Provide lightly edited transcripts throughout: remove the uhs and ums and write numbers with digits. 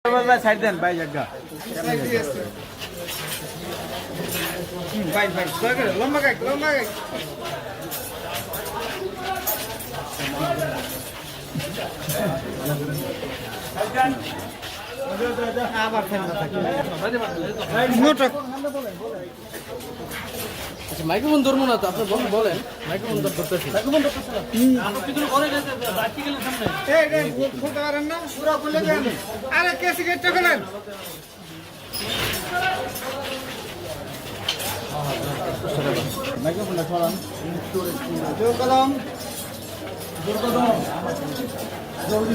Side দেন ভাই জায়গা ভাই ভাই লম্বা গাই আবার ঠান্ডা থাকে আচ্ছা মাইক্রোফোন ধরবো না তো আপনি বলেন মাইক্রোফোন ধরতেছি খুলতে পারেন না পুরো খুলে দেন আরে কে সিগারেটটা ফেলেন মাইক্রোফোনটা ছড়ান জোর কলম জলদি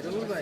রবুল ভাই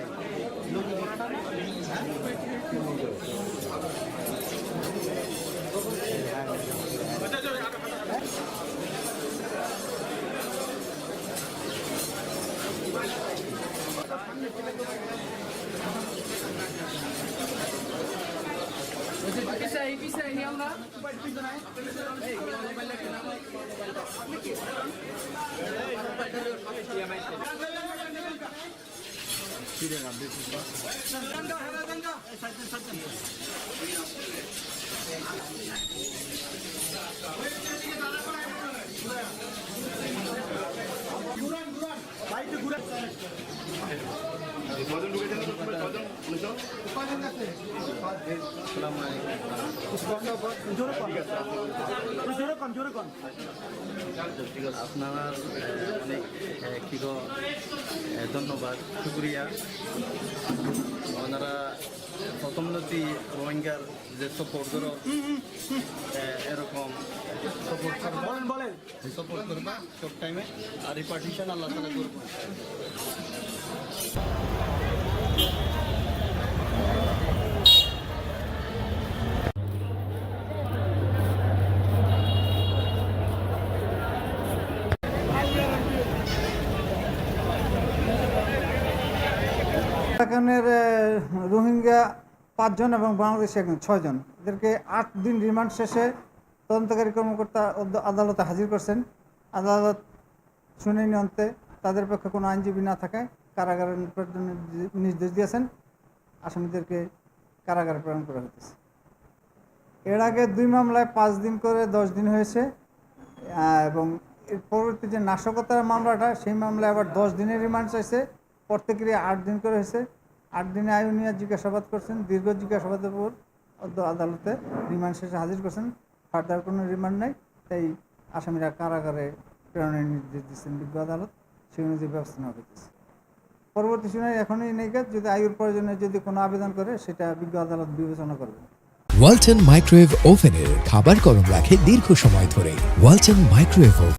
আপনারা অনেক কিরো ধন্যবাদ শুক্রিয়া ওনারা প্রথম নথি রোহিঙ্গার যে সাপোর্ট করো এরকম সাপোর্ট করবা বলেন সাপোর্ট করবা সব টাইমে আর এই পার্টিশন আল্লাহ তাআলা করবে এখানের রোহিঙ্গা 5 জন এবং বাংলাদেশি 6 জন এদেরকে 8 দিন রিমান্ড শেষে তদন্তকারী কর্মকর্তা আদালতে হাজির করছেন। আদালত শুনানি অন্তে তাদের পক্ষে কোনো আইনজীবী না থাকায় কারাগারে প্রেরণের নির্দেশ দিয়েছেন। আসামিদেরকে কারাগারে প্রেরণ করা হয়েছে। এর আগে 2 মামলায় 5 দিন করে 10 দিন হয়েছে এবং এর পরবর্তী যে নাশকতার মামলাটা সেই মামলায় আবার 10 দিনের রিমান্ড চাইছে। প্রত্যেকেরই 8 দিন করে হয়েছে। 8 দিনে আয়ু নিয়ে জিজ্ঞাসাবাদ করছেন। দীর্ঘ জিজ্ঞাসাবাদের পর আদালতে রিমান্ড শেষে হাজির করছেন। ফার্দার কোনো রিমান্ড নাই, তাই আসামিরা কারাগারে প্রেরণের নির্দেশ দিচ্ছেন বিজ্ঞ আদালত। সেই অনুযায়ী ব্যবস্থা নেওয়া হয়েছে। পরবর্তী শুনানি এখনই নেই, যদি আয়ুর প্রয়োজনে যদি কোনো আবেদন করে সেটা বিজ্ঞ আদালত বিবেচনা করবে। ওয়ালটন মাইক্রোওয়েভ ওভেনের খাবার গরম রাখে দীর্ঘ সময় ধরে। ওয়ালটন মাইক্রোওয়েভ